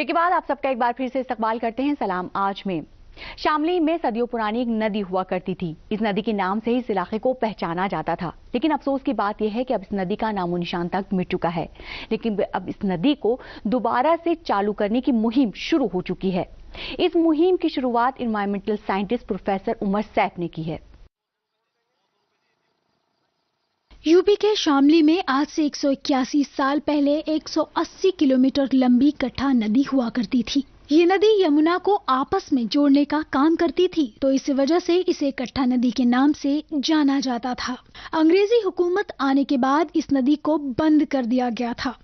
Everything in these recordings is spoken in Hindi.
ब्रेक के बाद आप सबका एक बार फिर से इस्तकबाल करते हैं सलाम आज में। शामली में सदियों पुरानी एक नदी हुआ करती थी। इस नदी के नाम से ही इस इलाके को पहचाना जाता था, लेकिन अफसोस की बात यह है कि अब इस नदी का नामो निशान तक मिट चुका है। लेकिन अब इस नदी को दोबारा से चालू करने की मुहिम शुरू हो चुकी है। इस मुहिम की शुरुआत environmental scientist professor Umar Saif ने की है। यूपी के शामली में आज से 181 साल पहले 180 किलोमीटर लंबी कट्ठा नदी हुआ करती थी। ये नदी यमुना को आपस में जोड़ने का काम करती थी, तो इस वजह से इसे कट्ठा नदी के नाम से जाना जाता था। अंग्रेजी हुकूमत आने के बाद इस नदी को बंद कर दिया गया था।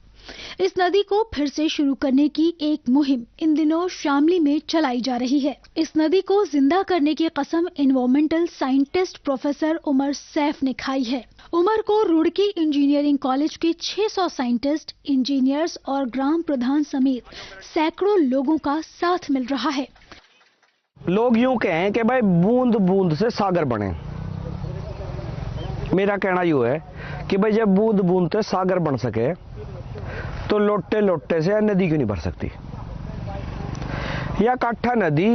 इस नदी को फिर से शुरू करने की एक मुहिम इन दिनों शामली में चलाई जा रही है। इस नदी को जिंदा करने की कसम environmental scientist professor Umar Saif ने खाई है। उमर को रुड़की इंजीनियरिंग कॉलेज के 600 साइंटिस्ट, इंजीनियर्स और ग्राम प्रधान समेत सैकड़ों लोगों का साथ मिल रहा है। लोग यूं कहें कि भाई बूंद बूंद से सागर बने। मेरा कहना यूं है कि भाई जब बूंद बूंद से सागर बन सके तो लोटे लोटे से नदी क्यों नहीं भर सकती। यह कट्ठा नदी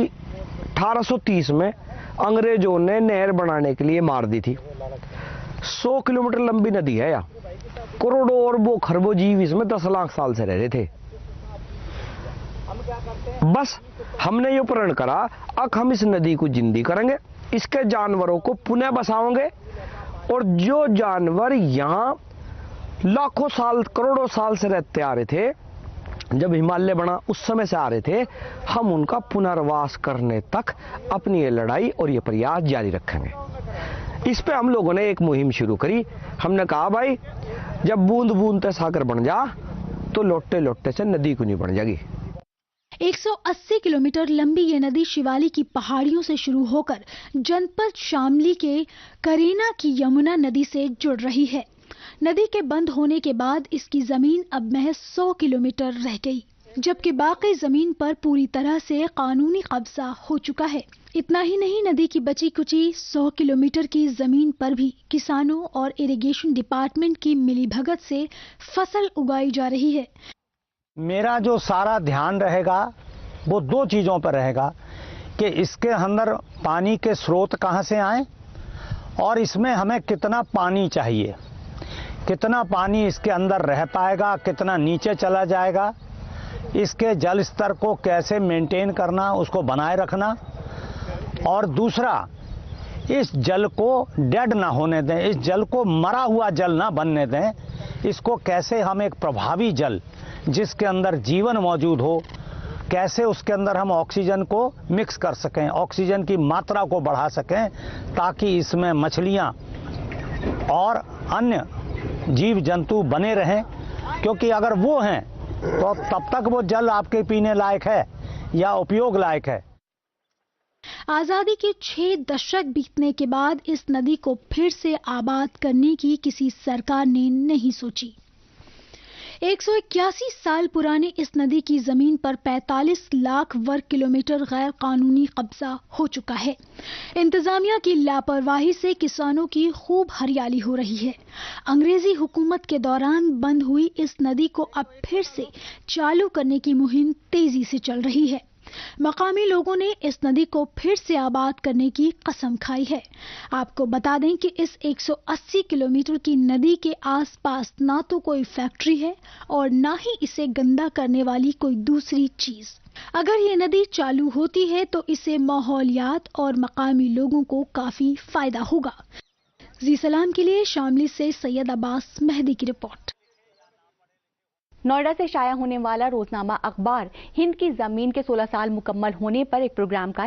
1830 में अंग्रेजों ने नहर बनाने के लिए मार दी थी। 100 किलोमीटर लंबी नदी है। यह करोड़ों अरबों खरबों जीव इसमें 10 लाख साल से रह रहे थे। बस हमने ये प्रण करा, अब हम इस नदी को जिंदी करेंगे, इसके जानवरों को पुनः बसाओगे, और जो जानवर यहाँ लाखों साल करोड़ों साल से रहते आ रहे थे, जब हिमालय बना उस समय से आ रहे थे, हम उनका पुनर्वास करने तक अपनी ये लड़ाई और ये प्रयास जारी रखेंगे। इस पे हम लोगों ने एक मुहिम शुरू करी। हमने कहा भाई जब बूंद बूंद से सागर बन जा तो लोटे लोटे से नदी क्यों नहीं बन जाएगी। 180 किलोमीटर लंबी ये नदी शिवालिक की पहाड़ियों से शुरू होकर जनपद शामली के करीना की यमुना नदी से जुड़ रही है। नदी के बंद होने के बाद इसकी जमीन अब महज 100 किलोमीटर रह गई, जबकि बाकी जमीन पर पूरी तरह से कानूनी कब्जा हो चुका है। इतना ही नहीं, नदी की बची कुची 100 किलोमीटर की जमीन पर भी किसानों और इरिगेशन डिपार्टमेंट की मिलीभगत से फसल उगाई जा रही है। मेरा जो सारा ध्यान रहेगा वो दो चीजों पर रहेगा कि इसके अंदर पानी के स्रोत कहां से आए और इसमें हमें कितना पानी चाहिए, कितना पानी इसके अंदर रह पाएगा, कितना नीचे चला जाएगा, इसके जल स्तर को कैसे मेंटेन करना, उसको बनाए रखना, और दूसरा इस जल को डेड ना होने दें, इस जल को मरा हुआ जल ना बनने दें, इसको कैसे हम एक प्रभावी जल जिसके अंदर जीवन मौजूद हो, कैसे उसके अंदर हम ऑक्सीजन को मिक्स कर सकें, ऑक्सीजन की मात्रा को बढ़ा सकें, ताकि इसमें मछलियां और अन्य जीव जंतु बने रहें। क्योंकि अगर वो हैं तो तब तक वो जल आपके पीने लायक है या उपयोग लायक है। आजादी के 6 दशक बीतने के बाद इस नदी को फिर से आबाद करने की किसी सरकार ने नहीं सोची। 181 साल पुरानी इस नदी की जमीन पर 45 लाख वर्ग किलोमीटर गैर कानूनी कब्जा हो चुका है। इंतजामिया की लापरवाही से किसानों की खूब हरियाली हो रही है। अंग्रेजी हुकूमत के दौरान बंद हुई इस नदी को अब फिर से चालू करने की मुहिम तेजी से चल रही है। मकामी लोगों ने इस नदी को फिर से आबाद करने की कसम खाई है। आपको बता दें कि इस 180 किलोमीटर की नदी के आसपास ना तो कोई फैक्ट्री है और ना ही इसे गंदा करने वाली कोई दूसरी चीज। अगर ये नदी चालू होती है तो इससे माहौलियात और मकामी लोगों को काफी फायदा होगा। जी सलाम के लिए शामली से सैयद अब्बास मेहदी की रिपोर्ट। नोएडा से शाया होने वाला रोजनामा अखबार हिंद की जमीन के 16 साल मुकम्मल होने पर एक प्रोग्राम का